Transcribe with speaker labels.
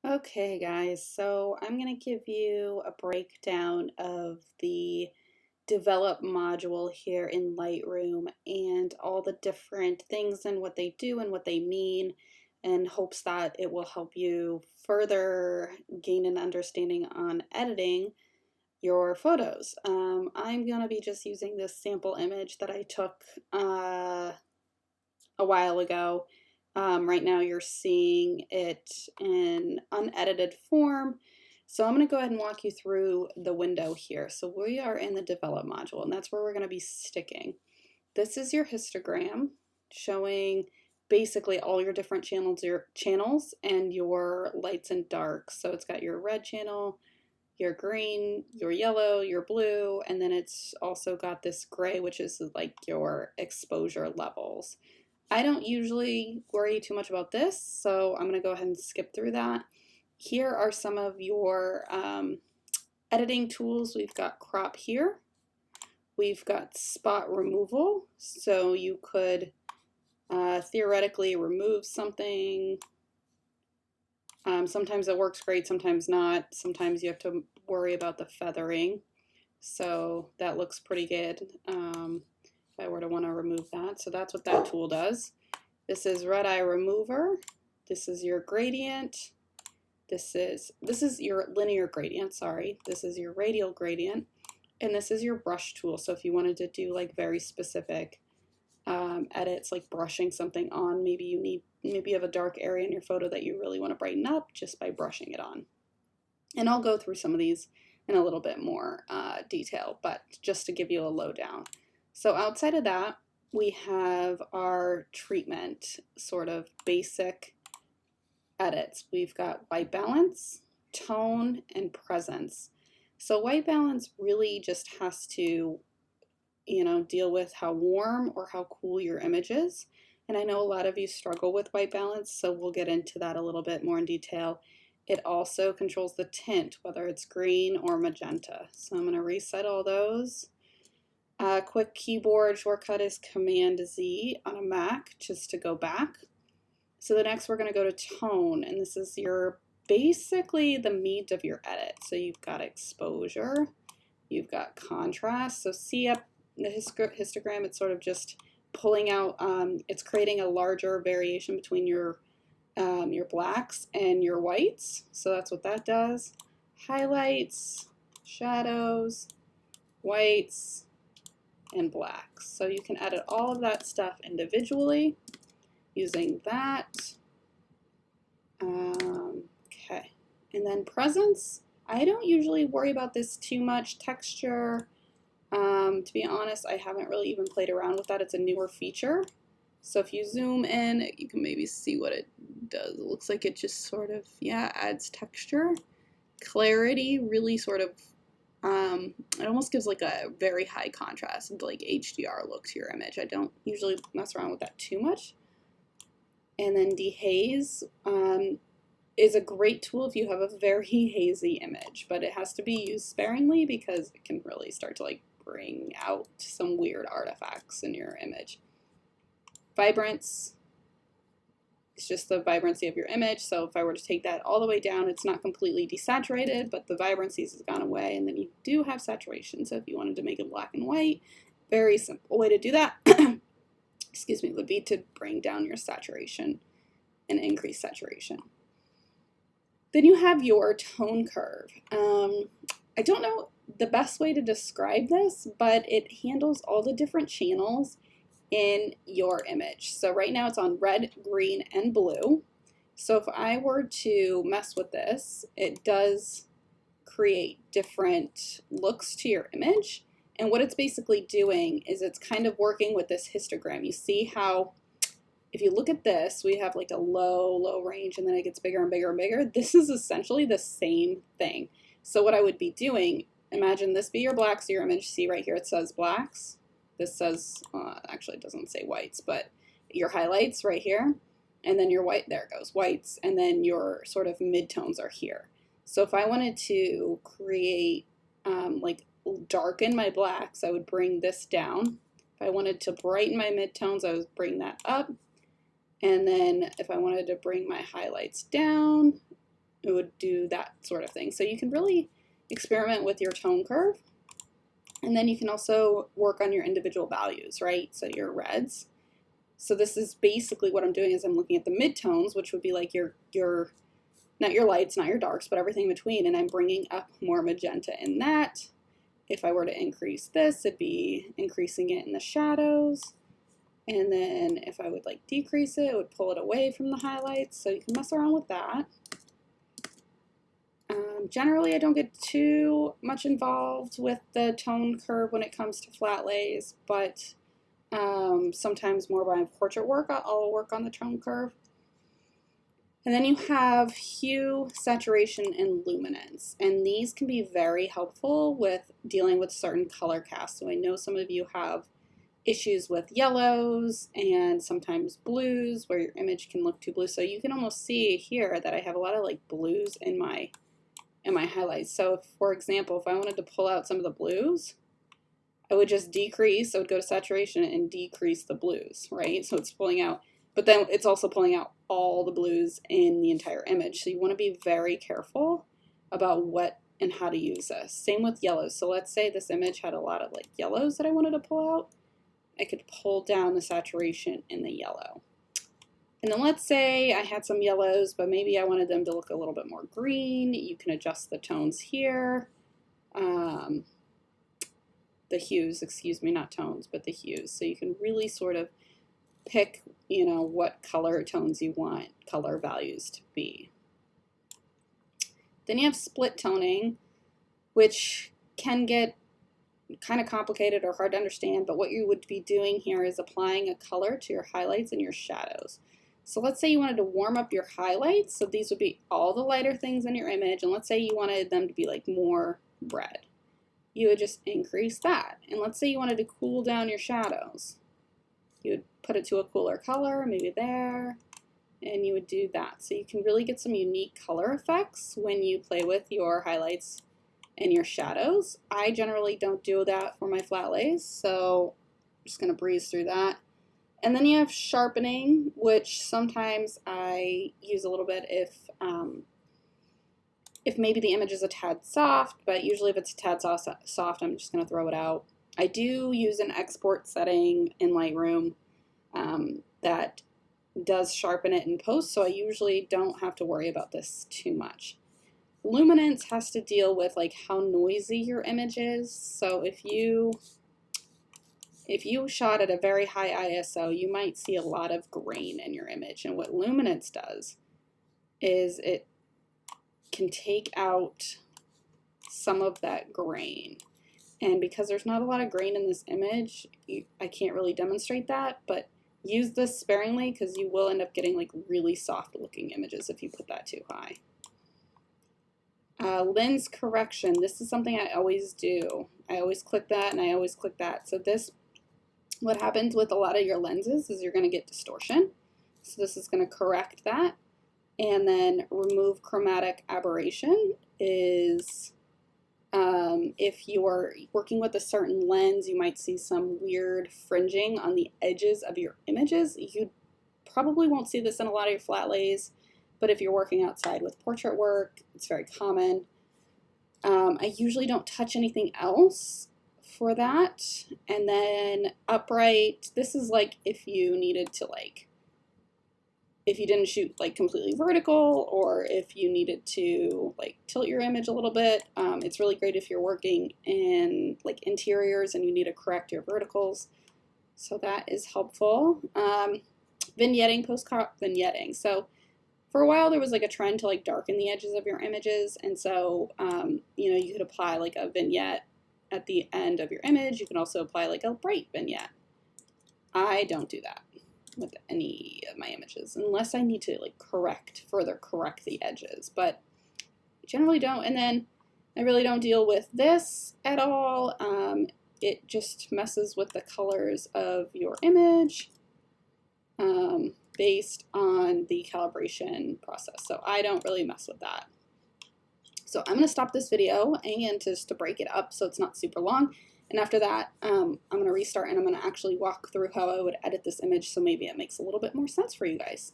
Speaker 1: Okay, guys, so I'm going to give you a breakdown of the develop module here in Lightroom and all the different things and what they do and what they mean, in hopes that it will help you further gain an understanding on editing your photos. I'm going to be just using this sample image that I took a while ago. Right now you're seeing it in unedited form. So I'm going to go ahead and walk you through the window here. So we are in the develop module, and that's where we're going to be sticking. This is your histogram showing basically all your different channels and your lights and darks. So it's got your red channel, your green, your yellow, your blue, and then it's also got this gray, which is like your exposure levels. I don't usually worry too much about this, so I'm going to go ahead and skip through that. Here are some of your editing tools. We've got crop here. We've got spot removal, so you could theoretically remove something. Sometimes it works great, sometimes not. Sometimes you have to worry about the feathering, so that looks pretty good. If I were to want to remove that. So that's what that tool does. This is red eye remover. This is your gradient. This is your linear gradient, sorry. This is your radial gradient. And this is your brush tool. So if you wanted to do like very specific edits, like brushing something on, maybe you have a dark area in your photo that you really want to brighten up just by brushing it on. And I'll go through some of these in a little bit more detail, but just to give you a lowdown. So outside of that, we have our treatment sort of basic edits. We've got white balance, tone, and presence. So white balance really just has to, deal with how warm or how cool your image is. And I know a lot of you struggle with white balance, so we'll get into that a little bit more in detail. It also controls the tint, whether it's green or magenta. So I'm going to reset all those. Quick keyboard shortcut is Command Z on a Mac, just to go back. So the next we're going to go to tone, and this is your basically the meat of your edit. So you've got exposure, you've got contrast. So see up the histogram, it's sort of just pulling out, it's creating a larger variation between your blacks and your whites. So that's what that does. Highlights, shadows, whites, and blacks. So you can edit all of that stuff individually using that. Okay, and then presence. I don't usually worry about this too much. Texture, to be honest, I haven't really even played around with that. It's a newer feature. So if you zoom in, you can maybe see what it does. It looks like it just sort of, adds texture. Clarity really sort of, it almost gives like a very high contrast and like HDR look to your image. I don't usually mess around with that too much. And then dehaze is a great tool if you have a very hazy image, but it has to be used sparingly because it can really start to like bring out some weird artifacts in your image. Vibrance, it's just the vibrancy of your image. So if I were to take that all the way down, it's not completely desaturated, but the vibrancy has gone away, and then you do have saturation. So if you wanted to make it black and white, very simple way to do that, excuse me, would be to bring down your saturation and increase saturation. Then you have your tone curve. I don't know the best way to describe this, but it handles all the different channels in your image. So right now it's on red, green, and blue. So if I were to mess with this, it does create different looks to your image. And what it's basically doing is it's kind of working with this histogram. You see how if you look at this, we have like a low range, and then it gets bigger and bigger and bigger. This is essentially the same thing. So what I would be doing, imagine this be your blacks, your image. See right here, it says blacks. This says, actually it doesn't say whites, but your highlights right here, and then your white, there it goes, whites, and then your sort of midtones are here. So if I wanted to create, like darken my blacks, I would bring this down. If I wanted to brighten my midtones, I would bring that up. And then if I wanted to bring my highlights down, would do that sort of thing. So you can really experiment with your tone curve. And then you can also work on your individual values, right? So your reds. So this is basically what I'm doing is I'm looking at the midtones, which would be like your not your lights, not your darks, but everything in between. And I'm bringing up more magenta in that. If I were to increase this, it'd be increasing it in the shadows. And then if I would like decrease it, it would pull it away from the highlights. So you can mess around with that. Generally, I don't get too much involved with the tone curve when it comes to flat lays, but sometimes more by portrait work, I'll work on the tone curve. And then you have hue, saturation, and luminance. And these can be very helpful with dealing with certain color casts. So I know some of you have issues with yellows and sometimes blues where your image can look too blue. So you can almost see here that I have a lot of like blues in my highlights. So if, for example, if I wanted to pull out some of the blues, I would just decrease, I would go to saturation and decrease the blues, right? So it's pulling out, but then it's also pulling out all the blues in the entire image. So you want to be very careful about what and how to use this. Same with yellows. So let's say this image had a lot of like yellows that I wanted to pull out. I could pull down the saturation in the yellow. And then let's say I had some yellows, but maybe I wanted them to look a little bit more green. You can adjust the tones here. The hues, excuse me, not tones, but the hues. So you can really sort of pick, you know, what color tones you want color values to be. Then you have split toning, which can get kind of complicated or hard to understand, but what you would be doing here is applying a color to your highlights and your shadows. So let's say you wanted to warm up your highlights, so these would be all the lighter things in your image, and let's say you wanted them to be like more red. You would just increase that. And let's say you wanted to cool down your shadows. You would put it to a cooler color, maybe there, and you would do that. So you can really get some unique color effects when you play with your highlights and your shadows. I generally don't do that for my flat lays, so I'm just gonna breeze through that. And then you have sharpening, which sometimes I use a little bit if maybe the image is a tad soft, but usually if it's a tad soft, I'm just gonna throw it out. I do use an export setting in Lightroom that does sharpen it in post, so I usually don't have to worry about this too much. Luminance has to deal with like how noisy your image is. So if you shot at a very high ISO, you might see a lot of grain in your image. And what luminance does is it can take out some of that grain. And because there's not a lot of grain in this image, I can't really demonstrate that, but use this sparingly because you will end up getting like really soft looking images if you put that too high. Lens correction, this is something I always do. I always click that and I always click that. So this, what happens with a lot of your lenses is you're going to get distortion. So this is going to correct that. And then remove chromatic aberration is if you're working with a certain lens, you might see some weird fringing on the edges of your images. You probably won't see this in a lot of your flat lays, but if you're working outside with portrait work, it's very common. I usually don't touch anything else for that. And then upright, this is like if you needed to like, if you didn't shoot like completely vertical or if you needed to like tilt your image a little bit. It's really great if you're working in like interiors and you need to correct your verticals. So that is helpful. Vignetting, post-crop vignetting. So for a while there was like a trend to like darken the edges of your images, and so you know, you could apply like a vignette at the end of your image. You can also apply like a bright vignette. I don't do that with any of my images unless I need to like further correct the edges, but I generally don't. And then I really don't deal with this at all. It just messes with the colors of your image based on the calibration process. So I don't really mess with that. So I'm going to stop this video and just to break it up so it's not super long. And after that, I'm going to restart and I'm going to actually walk through how I would edit this image so maybe it makes a little bit more sense for you guys.